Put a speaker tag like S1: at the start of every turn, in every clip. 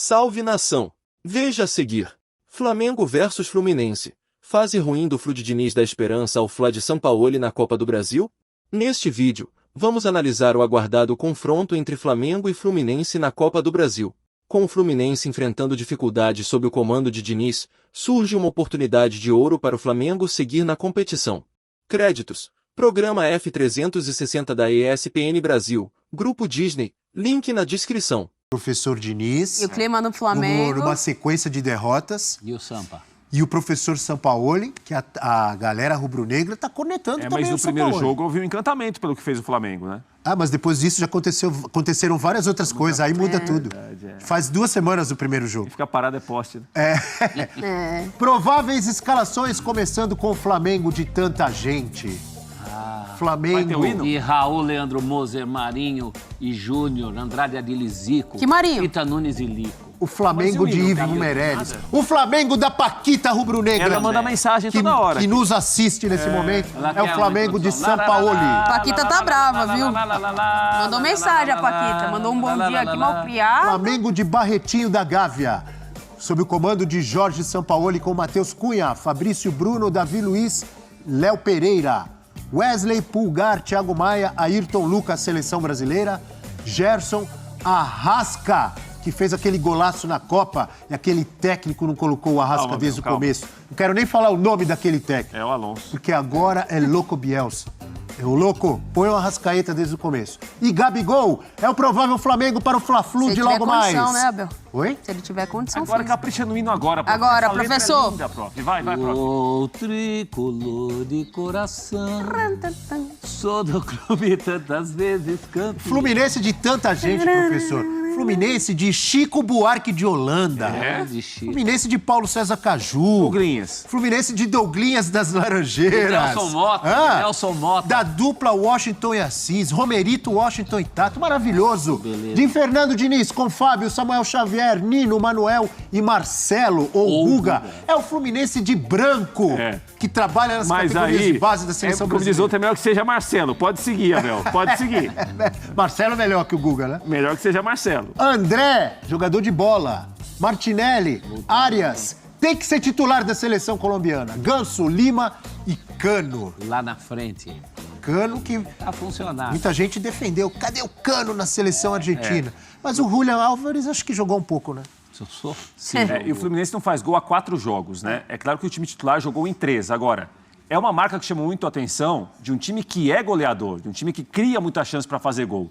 S1: Salve nação! Veja a seguir. Flamengo vs Fluminense. Fase ruim do Flu de Diniz dá esperança ao Fla de Sampaoli na Copa do Brasil? Neste vídeo, vamos analisar o aguardado confronto entre Flamengo e Fluminense na Copa do Brasil. Com o Fluminense enfrentando dificuldades sob o comando de Diniz, surge uma oportunidade de ouro para o Flamengo seguir na competição. Créditos: Programa F360 da ESPN Brasil, Grupo Disney, link na descrição.
S2: Professor Diniz.
S3: E o clima no Flamengo.
S2: Numa sequência de derrotas.
S4: E o Sampa.
S2: E o professor Sampaoli, que a galera rubro-negra está cornetando também
S5: mas
S2: o
S5: no primeiro
S2: Sampaoli.
S5: jogo houve um encantamento pelo que fez o Flamengo, né?
S2: Ah, mas depois disso já aconteceram várias outras coisas, aí muda tudo. Faz 2 semanas do primeiro jogo.
S5: E ficar parado é poste, né?
S2: Prováveis escalações, começando com o Flamengo de tanta gente. Flamengo.
S5: Vai ter o hino?
S4: E Raul, Leandro Moser, Marinho e Júnior, Andrade Adil Zico.
S3: Que Marinho?
S4: Ita Nunes e Lico.
S2: O Flamengo
S5: Mas e o
S2: de
S5: hino,
S2: Ivo
S5: Camilo?
S2: Meirelles.
S5: Nada.
S2: O Flamengo da Paquita Rubro-Negra.
S5: Ela manda mensagem toda hora.
S2: Que nos assiste nesse momento.
S4: Ela
S2: É o
S4: quer
S2: Flamengo
S4: uma
S2: de
S4: introdução.
S2: Sampaoli.
S3: Paquita tá brava, viu? Mandou mensagem a Paquita. Mandou um bom dia aqui mal criado.
S2: Flamengo de Barretinho da Gávea, sob o comando de Jorge Sampaoli com Matheus Cunha, Fabrício Bruno, Davi Luiz, Léo Pereira, Wesley, Pulgar, Thiago Maia, Ayrton Lucas, Seleção Brasileira, Gerson, Arrasca, que fez aquele golaço na Copa e aquele técnico não colocou o Arrasca
S5: Calma,
S2: desde o
S5: calma.
S2: começo. Não quero nem falar o nome daquele técnico,
S5: É o Alonso.
S2: porque agora é Louco Bielsa. É o louco, põe o Arrascaeta desde o começo. E Gabigol é o provável Flamengo para o Fla-Flu
S3: Se
S2: de
S3: ele tiver
S2: logo mais.
S3: condição, né, Abel?
S2: Oi?
S3: Se ele tiver condição,
S5: Agora
S3: física.
S5: capricha no hino agora, prof.
S3: Agora,
S5: Essa letra
S3: professor.
S5: É linda, prof. Vai, prof.
S4: O tricolor de coração, sou do clube tantas vezes campeão.
S2: Fluminense de tanta gente, professor. Fluminense de Chico Buarque de Holanda.
S4: De Chico.
S2: Fluminense de Paulo César Caju.
S5: Douglinhas.
S2: Fluminense de Douglinhas das Laranjeiras.
S4: Nelson Mota,
S2: Ah,
S4: Nelson Mota.
S2: Da dupla Washington e Assis. Romerito, Washington e Tato. Maravilhoso.
S4: Beleza.
S2: De Fernando Diniz com Fábio, Samuel Xavier, Nino, Manuel e Marcelo, ou Guga. É o Fluminense de branco,
S5: É.
S2: que trabalha nas
S5: Mas
S2: categorias
S5: aí,
S2: de base da seleção
S5: como diz
S2: brasileira.
S5: outro, é melhor que seja Marcelo. Pode seguir, Abel. Pode seguir.
S2: Marcelo é melhor que o Guga, né?
S5: Melhor que seja Marcelo.
S2: André, jogador de bola. Martinelli, Arias, tem que ser titular da seleção colombiana. Ganso, Lima e Cano.
S4: Lá na frente.
S2: Cano que
S4: Tá funcionando.
S2: muita gente defendeu. Cadê o Cano na seleção argentina? Mas o Julián Álvares acho que jogou um pouco, né?
S4: Sim.
S5: E o Fluminense não faz gol há 4 jogos, né? É claro que o time titular jogou em 3. Agora, é uma marca que chama muito a atenção de um time que é goleador, de um time que cria muita chance para fazer gol.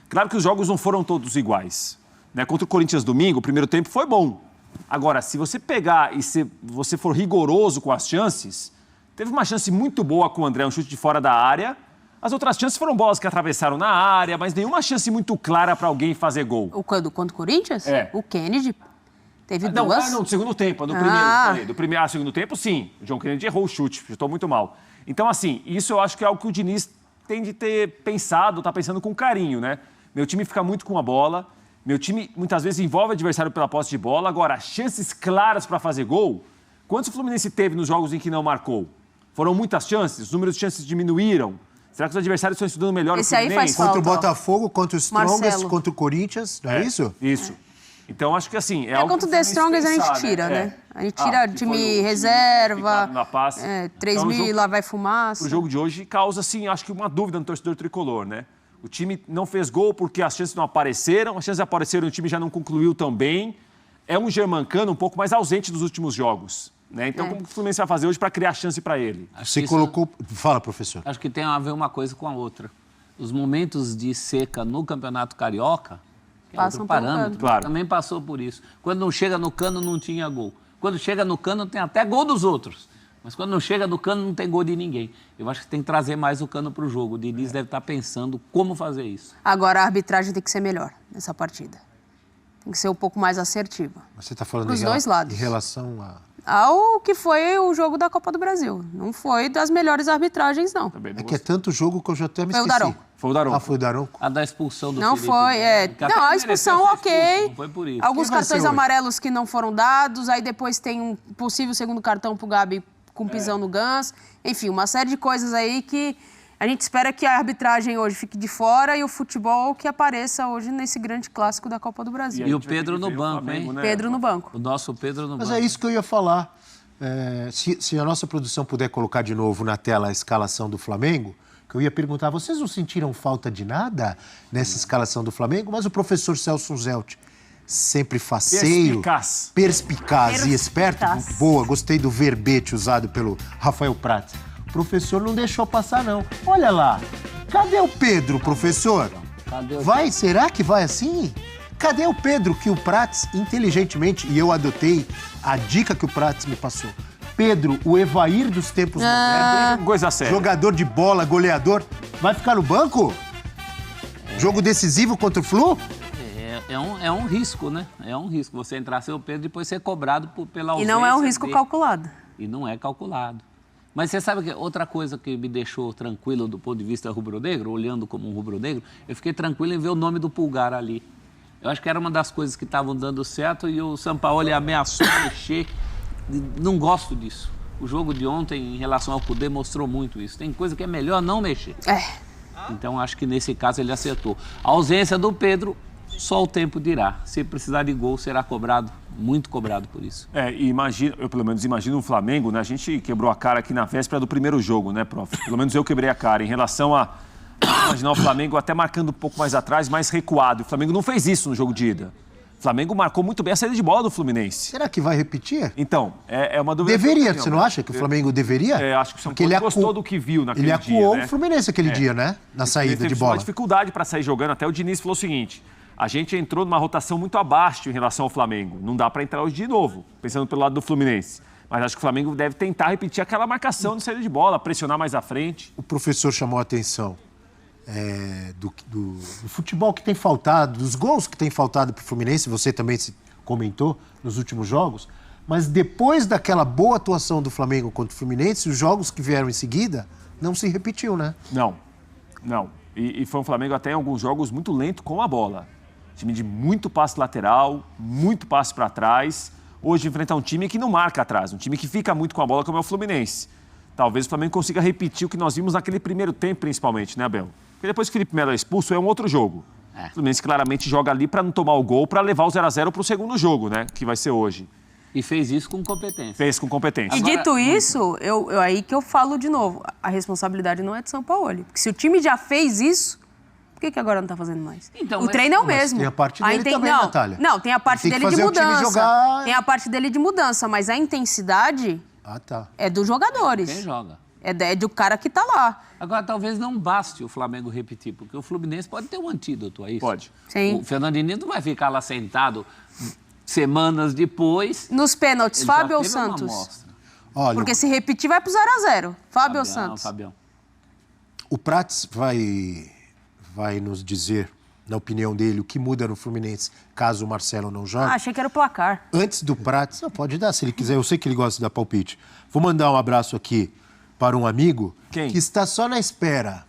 S5: Claro que os jogos não foram todos iguais. Né? Contra o Corinthians domingo, o primeiro tempo foi bom. Agora, se você pegar e se você for rigoroso com as chances, teve uma chance muito boa com o André, um chute de fora da área. As outras chances foram bolas que atravessaram na área, mas nenhuma chance muito clara para alguém fazer gol.
S3: O quando? Contra o Corinthians?
S5: É.
S3: O Kennedy teve
S5: Não,
S3: duas.
S5: não, do segundo tempo, do primeiro, falei. Do primeiro, segundo tempo, sim. O John Kennedy errou o chute, chutou muito mal. Então, assim, isso eu acho que é algo que o Diniz tem de ter pensado, tá pensando com carinho, né? Meu time fica muito com a bola, meu time muitas vezes envolve o adversário pela posse de bola. Agora, chances claras para fazer gol, quantos o Fluminense teve nos jogos em que não marcou? Foram muitas chances? Os números de chances diminuíram? Será que os adversários estão estudando melhor
S3: Esse
S5: o
S3: aí
S5: Fluminense?
S3: faz
S2: Contra o
S3: Falta, ó.
S2: Botafogo, contra o Strongest,
S3: Marcelo.
S2: contra o Corinthians, não é isso?
S5: Isso. Então, acho que assim... É algo
S3: Contra o
S5: que
S3: The
S5: Fluminense
S3: Strongest a
S5: pensar,
S3: gente tira, né? A gente
S5: Ah,
S3: tira
S5: que
S3: time
S5: foi o
S3: reserva,
S5: ficado na passe.
S3: 3
S5: Então, o
S3: mil
S5: jogo-
S3: lá vai fumaça.
S5: O jogo de hoje causa, assim, acho que uma dúvida no torcedor tricolor, né? O time não fez gol porque as chances não apareceram, as chances apareceram e o time já não concluiu tão bem. É um Germancano um pouco mais ausente dos últimos jogos, né? Então, como que o Fluminense vai fazer hoje para criar chance para ele?
S2: Você
S4: Isso-
S2: colocou... Fala, professor.
S4: Acho que tem a ver uma coisa com a outra. Os momentos de seca no Campeonato Carioca, que é
S3: Passam
S4: outro
S3: pelo
S4: parâmetro,
S3: Cano.
S5: Claro.
S4: também passou por isso. Quando não chega no Cano, não tinha gol. Quando chega no Cano, tem até gol dos outros. Mas quando não chega no Cano, não tem gol de ninguém. Eu acho que tem que trazer mais o Cano para o jogo. O Diniz deve estar pensando como fazer isso.
S3: Agora a arbitragem tem que ser melhor nessa partida. Tem que ser um pouco mais assertiva.
S2: Você está falando
S3: Dos
S2: em
S3: dois lados.
S2: em relação a...
S3: Ao que foi o jogo da Copa do Brasil. Não foi das melhores arbitragens, não.
S5: Também não
S2: É que é tanto jogo que eu já até me
S3: Foi o
S2: esqueci.
S3: Daronco.
S5: Foi o Daronco.
S2: Ah, foi o Daronco.
S4: A da expulsão do
S3: Não
S4: Felipe
S3: foi,
S4: Melo, que até
S3: Não, a
S4: mereceu
S3: expulsão,
S4: ser
S3: ok.
S4: expulso, não foi por isso.
S3: Alguns
S2: Quem vai ser
S3: cartões
S2: hoje?
S3: amarelos que não foram dados, aí depois tem um possível segundo cartão pro Gabi com pisão no Gans. Enfim, uma série de coisas aí que A gente espera que a arbitragem hoje fique de fora e o futebol que apareça hoje nesse grande clássico da Copa do Brasil.
S4: E o Pedro no banco, hein?
S5: né?
S3: Pedro no banco.
S4: O nosso Pedro no
S2: Mas
S4: banco.
S2: é isso que eu ia falar. Se a nossa produção puder colocar de novo na tela a escalação do Flamengo, que eu ia perguntar, vocês não sentiram falta de nada nessa escalação do Flamengo? Mas o professor Celso Zelt, sempre faceiro, perspicaz e esperto. Boa, gostei do verbete usado pelo Rafael Prats. O professor não deixou passar, não. Olha lá, cadê o Pedro, professor? Vai, será que vai assim? Cadê o Pedro que o Prats, inteligentemente, e eu adotei a dica que o Prats me passou. Pedro, o Evair dos tempos modernos,
S5: Coisa séria.
S2: jogador de bola, goleador, vai ficar no banco? Jogo decisivo contra o Flu?
S4: É um risco, né? É um risco você entrar sem o Pedro e depois ser cobrado pela ausência
S3: E não é um risco
S4: dele.
S3: calculado.
S4: E não é calculado. Mas você sabe que outra coisa que me deixou tranquilo do ponto de vista rubro-negro, olhando como um rubro-negro, eu fiquei tranquilo em ver o nome do Pulgar ali. Eu acho que era uma das coisas que estavam dando certo e o Sampaoli ameaçou mexer. Não gosto disso. O jogo de ontem, em relação ao Cudê, mostrou muito isso. Tem coisa que é melhor não mexer. Então, acho que nesse caso ele acertou. A ausência do Pedro, só o tempo dirá. Se precisar de gol, será cobrado, muito cobrado por isso.
S5: E imagino, eu pelo menos imagino o Flamengo, né? A gente quebrou a cara aqui na véspera do primeiro jogo, né, prof? Pelo menos eu quebrei a cara em relação a imaginar o Flamengo até marcando um pouco mais atrás, mais recuado. O Flamengo não fez isso no jogo de ida. O Flamengo marcou muito bem a saída de bola do Fluminense.
S2: Será que vai repetir?
S5: Então, é uma dúvida.
S2: Deveria, você não acha que o Flamengo deveria?
S5: Acho que o São Paulo gostou do que viu naquele dia.
S2: Ele acuou
S5: né?
S2: o Fluminense aquele dia, né? Na saída de
S5: Teve
S2: bola.
S5: uma dificuldade para sair jogando. Até o Diniz falou o seguinte: a gente entrou numa rotação muito abaixo em relação ao Flamengo. Não dá para entrar hoje de novo, pensando pelo lado do Fluminense. Mas acho que o Flamengo deve tentar repetir aquela marcação de saída de bola, pressionar mais à frente.
S2: O professor chamou a atenção do futebol que tem faltado, dos gols que tem faltado para o Fluminense, você também se comentou nos últimos jogos, mas depois daquela boa atuação do Flamengo contra o Fluminense, os jogos que vieram em seguida não se repetiu, né?
S5: Não. E foi um Flamengo até em alguns jogos muito lento com a bola. Time de muito passe lateral, muito passe para trás. Hoje enfrentar um time que não marca atrás, um time que fica muito com a bola como é o Fluminense. Talvez o Flamengo consiga repetir o que nós vimos naquele primeiro tempo, principalmente, né, Abel? Porque depois que o Felipe Melo é expulso, é um outro jogo. O Fluminense claramente joga ali para não tomar o gol, para levar o 0-0 para o segundo jogo, né? Que vai ser hoje.
S4: E fez isso com competência.
S5: Fez com competência.
S3: E dito isso, aí que eu falo de novo, a responsabilidade não é de São Paulo. Porque se o time já fez isso, por que agora não está fazendo mais?
S4: Então,
S3: o treino é o
S2: mas
S3: mesmo.
S2: tem a parte dele também, Natália.
S3: Não, tem a parte
S2: Tem que
S3: dele de
S2: fazer o time
S3: mudança.
S2: jogar.
S3: Tem a parte dele de mudança, mas a intensidade é dos jogadores.
S4: Quem joga?
S3: É do cara que está lá.
S4: Agora, talvez não baste o Flamengo repetir, porque o Fluminense pode ter um antídoto a isso.
S5: Pode.
S3: Sim.
S4: O Fernando Diniz não vai ficar lá sentado semanas depois.
S3: Nos pênaltis,
S4: Ele
S3: Fábio
S4: já
S3: ou
S4: teve uma
S3: Santos?
S4: amostra.
S2: Olha,
S3: Porque se repetir, vai pro 0-0. Fábio ou Santos?
S4: Fabião.
S2: o Prats vai nos dizer, na opinião dele, o que muda no Fluminense caso o Marcelo não jogue.
S3: Achei que era o placar.
S2: Antes do Prats, não, pode dar se ele quiser, eu sei que ele gosta de dar palpite. Vou mandar um abraço aqui para um amigo
S5: Quem?
S2: que está só na espera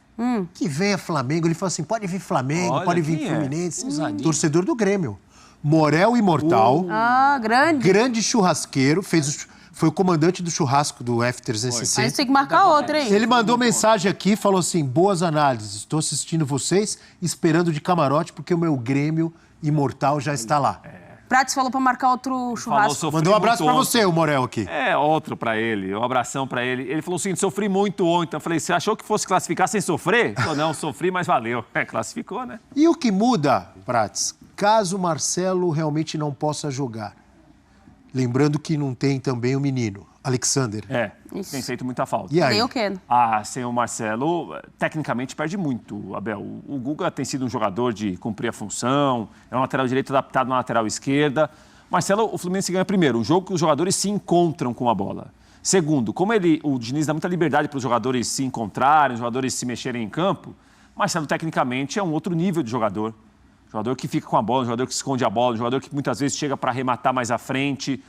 S2: que venha Flamengo. Ele falou assim, pode vir Flamengo,
S5: Olha,
S2: pode vir
S5: quem é?
S2: Fluminense.
S4: Ousadinho.
S2: Torcedor do Grêmio. Morel Imortal,
S3: Ah, grande.
S2: grande churrasqueiro, foi o comandante do churrasco do
S3: Aí
S2: F-360.
S3: você tem que marcar outra, hein?
S2: Ele mandou mensagem aqui, falou assim, boas análises, estou assistindo vocês, esperando de camarote, porque o meu Grêmio Imortal já está lá.
S3: Prates falou pra marcar outro churrasco.
S5: sofri
S2: Mandou um abraço
S5: muito
S2: pra
S5: ontem.
S2: você, o Morel aqui.
S5: Outro pra ele, um abração pra ele. Ele falou o seguinte, sofri muito ontem. Eu falei, você achou que fosse classificar sem sofrer? Ele falou, não, sofri, mas valeu. Classificou, né?
S2: E o que muda, Prats, caso o Marcelo realmente não possa jogar? Lembrando que não tem também o menino, Alexander.
S3: Isso.
S5: Tem feito muita falta.
S2: E aí?
S3: Nem o Keno.
S5: Sem o Marcelo, tecnicamente perde muito, Abel. O Guga tem sido um jogador de cumprir a função, é um lateral direito adaptado na lateral esquerda. Marcelo, o Fluminense ganha primeiro, um jogo que os jogadores se encontram com a bola. Segundo, como o Diniz dá muita liberdade para os jogadores se encontrarem, os jogadores se mexerem em campo, Marcelo tecnicamente é um outro nível de jogador. Jogador que fica com a bola, jogador que esconde a bola, jogador que muitas vezes chega para arrematar mais à frente.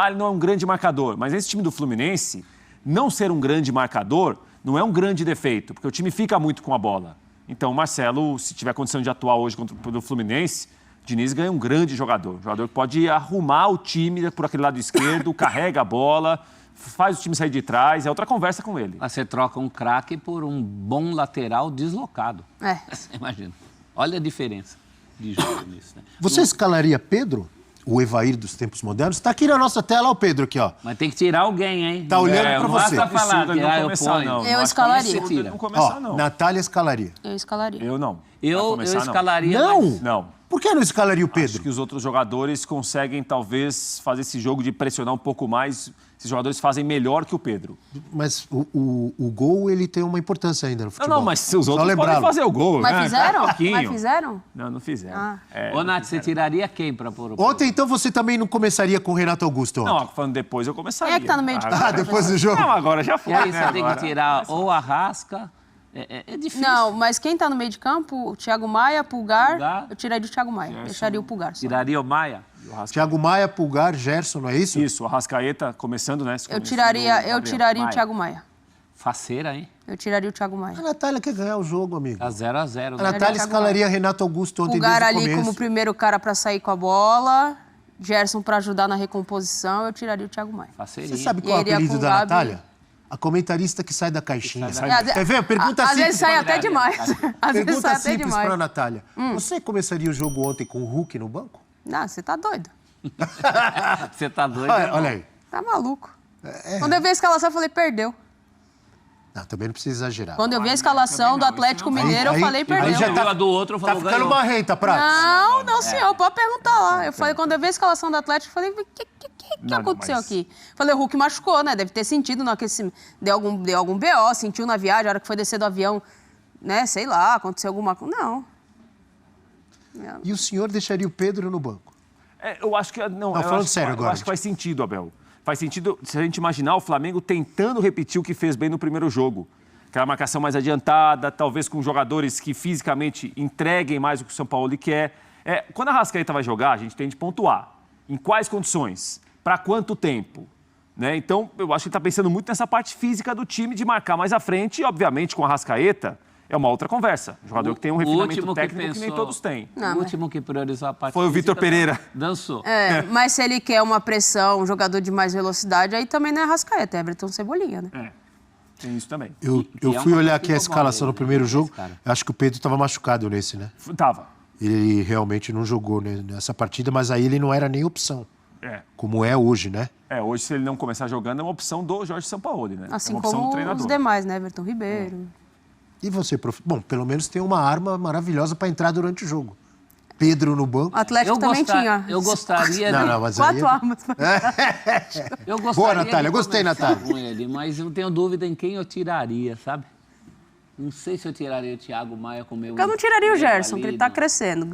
S5: Ele não é um grande marcador, mas esse time do Fluminense, não ser um grande marcador não é um grande defeito, porque o time fica muito com a bola. Então, o Marcelo, se tiver condição de atuar hoje contra o Fluminense, Diniz ganha um grande jogador. Um jogador que pode arrumar o time por aquele lado esquerdo, carrega a bola, faz o time sair de trás, é outra conversa com ele.
S4: Mas você troca um craque por um bom lateral deslocado. Você imagina. Olha a diferença de jogo nisso, né?
S2: Você escalaria Pedro? O Evair dos tempos modernos? Está aqui na nossa tela, ó, o Pedro aqui, ó.
S4: Mas tem que tirar alguém, hein?
S2: Tá olhando pra
S4: não
S2: você.
S4: basta falar que
S5: não
S4: eu
S5: começar,
S4: ponho.
S5: não.
S3: Eu
S5: acho que
S3: escalaria.
S5: é absurdo
S4: Tira.
S5: não começar,
S2: Ó,
S5: não.
S2: Natália escalaria.
S3: Eu escalaria.
S5: Eu não.
S4: Eu
S5: Vai começar,
S4: escalaria...
S2: Não?
S4: mas-
S5: Não.
S2: Por que não escalaria o
S5: Acho
S2: Pedro?
S5: que os outros jogadores conseguem, talvez, fazer esse jogo de pressionar um pouco mais. Esses jogadores fazem melhor que o Pedro.
S2: Mas o gol, ele tem uma importância ainda no futebol.
S5: Não, mas os
S2: Só
S5: outros podem
S2: lembrá-lo.
S5: fazer o gol,
S3: Mas
S5: né?
S3: fizeram?
S5: Um pouquinho.
S3: Mas fizeram?
S5: Não fizeram.
S3: Ah.
S4: Ô, Nath, você tiraria quem pra pôr o...
S2: Ontem, então, você também não começaria com o Renato Augusto ontem?
S5: Não, falando depois, eu começaria.
S3: Quem é que tá no meio de
S5: Agora-
S2: Ah, depois do jogo?
S5: Não, agora já foi,
S4: E aí
S5: né?
S4: você tem que
S5: Agora-
S4: tirar ou a Rasca... É difícil.
S3: Não, mas quem tá no meio de campo? O Thiago Maia, Pulgar.
S4: Pulgar.
S3: Eu tiraria o Thiago Maia. Deixaria o Pulgar. Só.
S4: Tiraria o Maia?
S2: Thiago Maia, Pulgar, Gerson, não é isso?
S5: Isso, o Arrascaeta começando, né?
S3: Eu tiraria o
S4: Maia.
S3: Thiago Maia.
S4: Faceira, hein?
S3: Eu tiraria o Thiago Maia.
S2: A Natália quer ganhar o jogo, amigo.
S4: Tá 0x0.
S2: A
S4: Né?
S2: Natália
S3: Thiago
S2: escalaria Renato Augusto ontem
S3: Pulgar
S2: desde o
S3: ali
S2: começo.
S3: como primeiro cara pra sair com a bola. Gerson pra ajudar na recomposição. Eu tiraria o Thiago Maia.
S4: Faceirinha.
S2: Você sabe qual é o
S3: E iria
S2: apelido
S3: com
S2: da
S3: o Gabi.
S2: Natália? A comentarista que sai da caixinha. Quer ver? Pergunta
S3: Às
S2: simples.
S3: vezes sai até demais. Às vezes sai
S2: Pergunta
S3: até
S2: simples
S3: demais.
S2: pra Natália. Você começaria o jogo ontem com o Hulk no banco?
S3: Não, você tá doido.
S4: Você tá doido?
S2: Olha aí.
S3: Tá maluco. Quando eu vi a escalação, eu falei, perdeu.
S2: Não, também não precisa exagerar.
S3: Quando eu vi a escalação do Atlético Mineiro, eu falei, perdeu.
S2: já
S4: Viu a do outro,
S2: Tá
S4: falou,
S2: ficando
S4: ganhou.
S2: marrenta, Prato.
S3: Não, senhor, pode perguntar lá. Eu falei, quando eu vi a escalação do Atlético, eu falei, o que
S5: Não,
S3: aconteceu
S5: mas-
S3: aqui? Falei, o Hulk machucou, né? Deve ter sentido no aquecimento. Deu algum BO, sentiu na viagem, a hora que foi descer do avião, né? Sei lá, aconteceu alguma coisa. Não.
S2: E o senhor deixaria o Pedro no banco?
S5: Eu acho que... Não, eu
S2: falando
S5: acho,
S2: sério agora,
S5: Eu acho que faz sentido, Abel. Faz sentido se a gente imaginar o Flamengo tentando repetir o que fez bem no primeiro jogo. Aquela marcação mais adiantada, talvez com jogadores que fisicamente entreguem mais o que o São Paulo quer. Quando a Arrascaeta vai jogar, a gente tem de pontuar. Em quais condições? Para quanto tempo? Né? Então, eu acho que ele está pensando muito nessa parte física do time, de marcar mais à frente. E, obviamente, com a Arrascaeta, é uma outra conversa. Um jogador que tem um refinamento técnico que nem todos têm.
S3: Não,
S4: O último que priorizou a parte
S5: Foi o
S4: física,
S5: Vitor Pereira.
S4: Dançou.
S3: Mas se ele quer uma pressão, um jogador de mais velocidade, aí também não é Rascaeta, é Everton Cebolinha, né?
S5: Tem isso também.
S2: Eu
S4: é
S2: fui
S4: uma
S2: olhar
S4: coisa
S2: aqui
S4: que
S2: a
S4: incomoda
S2: escalação
S4: ele,
S2: no primeiro
S4: né,
S2: jogo.
S4: esse cara.
S2: Acho que o Pedro estava machucado nesse, né?
S5: Tava.
S2: Ele realmente não jogou nessa partida, mas aí ele não era nem opção, como é hoje, né?
S5: Hoje, se ele não começar jogando, é uma opção do Jorge Sampaoli, né?
S3: Assim
S5: é uma opção do
S3: como
S5: treinador.
S3: os demais, né? Everton Ribeiro.
S2: E você, prof? Bom, pelo menos tem uma arma maravilhosa para entrar durante o jogo. Pedro no banco.
S3: O Atlético também tinha.
S4: Eu gostaria
S2: Não,
S4: de...
S2: não, mas aí...
S3: 4 armas.
S4: Eu gostaria
S2: Boa, Natália,
S4: de
S2: gostei,
S4: começar
S2: Natália.
S4: com ele, mas eu tenho dúvida em quem eu tiraria, sabe? Não sei se eu tiraria o Thiago Maia com o meu...
S3: Eu não tiraria o Gerson,
S4: ali,
S3: que ele tá
S4: não.
S3: crescendo,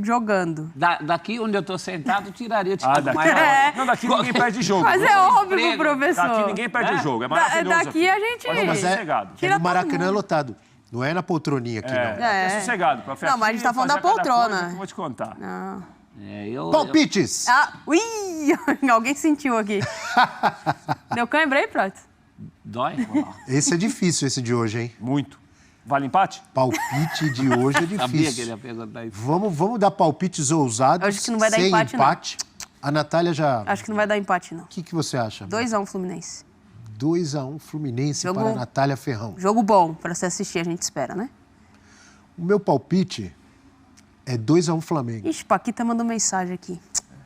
S3: jogando.
S4: Daqui onde eu tô sentado, eu tiraria o Thiago
S5: Daqui,
S4: Maia.
S5: não, daqui ninguém perde jogo.
S3: Mas é óbvio,
S4: emprego.
S3: professor.
S5: Daqui ninguém perde jogo. É maravilhoso.
S3: Daqui a gente...
S5: Mas
S2: Mas é,
S5: sossegado.
S2: é
S3: Tira
S2: no Maracanã
S3: todo mundo.
S2: lotado. Não é na poltroninha aqui, não.
S5: É sossegado. Pra
S3: Não, mas a gente tá falando da
S5: fazer cada
S3: poltrona.
S5: coisa que eu vou te contar.
S2: Palpites!
S3: Ui! Alguém sentiu aqui. Deu cãibra aí, Prato?
S4: Dói?
S2: Esse é difícil, esse de hoje, hein?
S5: Muito. Vale empate?
S2: Palpite de hoje é
S4: Sabia que ele
S2: difícil.
S4: ia perguntar isso.
S2: Vamos dar palpites ousados,
S3: Acho que não vai dar
S2: sem
S3: empate, não.
S2: A Natália já...
S3: Acho que não vai dar empate, não.
S2: O que você acha?
S3: 2x1 Fluminense.
S2: 2-1 Fluminense
S3: Jogo-
S2: para a Natália Ferrão.
S3: Jogo bom pra você assistir, a gente espera, né?
S2: O meu palpite é 2-1 Flamengo.
S3: Ixi, Paquita mandou mensagem aqui.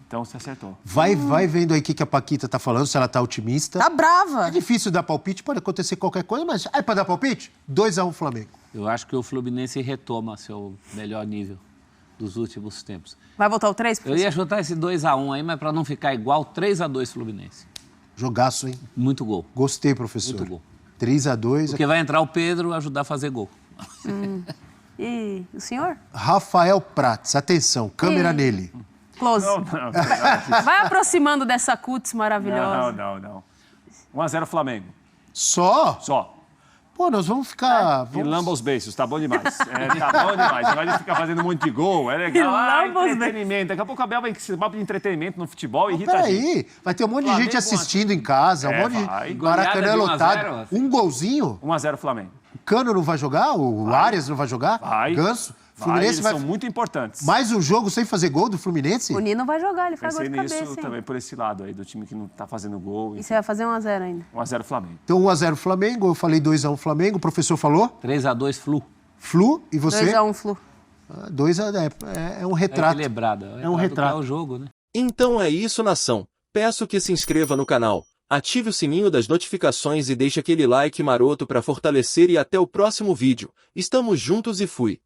S5: Então você acertou.
S2: Vai vendo aí o que a Paquita tá falando, se ela tá otimista.
S3: Tá brava.
S2: É difícil dar palpite, pode acontecer qualquer coisa, mas é para dar palpite? 2-1 Flamengo.
S4: Eu acho que o Fluminense retoma seu melhor nível dos últimos tempos.
S3: Vai voltar o 3,
S4: Eu
S3: professor?
S4: ia chutar esse 2x1 aí, mas pra não ficar igual, 3x2 Fluminense.
S2: Jogaço, hein?
S4: Muito gol.
S2: Gostei, professor.
S4: Muito gol.
S2: 3-2.
S4: Porque vai entrar o Pedro ajudar a fazer gol.
S3: E o senhor?
S2: Rafael Prats, atenção, câmera
S3: Ih.
S2: nele.
S3: Close.
S5: Não.
S3: Vai aproximando dessa cutis maravilhosa.
S5: Não. 1x0 Flamengo.
S2: Só?
S5: Só.
S2: Pô, nós vamos ficar...
S5: E lamba os beiços, tá bom demais. Tá bom demais. Você vai ficar fazendo um monte de gol, é legal.
S3: E lamba os
S5: Entretenimento. Daqui a pouco a Abel vai se papo de entretenimento no futebol e irrita a gente.
S2: Peraí, vai ter um monte de
S5: Flamengo
S2: gente assistindo em casa, um monte de...
S5: vai.
S2: Maracanã
S4: Goleada de 1 a
S2: lotado.
S4: 0.
S2: Um golzinho?
S5: 1x0 Flamengo.
S2: O Cano não vai jogar? O Arias não vai jogar?
S5: Vai.
S2: Ganso? Fluminense
S5: eles
S2: vai...
S5: são muito importantes.
S2: Mais um jogo sem fazer gol do Fluminense?
S3: O Nino vai jogar, ele faz gol
S5: Pensei
S3: de cabeça,
S5: nisso
S3: hein?
S5: também, por esse lado aí, do time que não tá fazendo gol.
S3: E você vai fazer 1-0 ainda.
S5: 1x0 Flamengo.
S2: Então 1x0 Flamengo, eu falei 2x1 Flamengo, o professor falou?
S4: 3-2 Flu.
S2: Flu, e você?
S3: 2x1 Flu.
S2: 2x, é um retrato.
S4: Equilibrada.
S2: É um retrato.
S4: É o jogo, né?
S1: Então é isso, nação. Peço que se inscreva no canal, ative o sininho das notificações e deixe aquele like maroto para fortalecer e até o próximo vídeo. Estamos juntos e fui.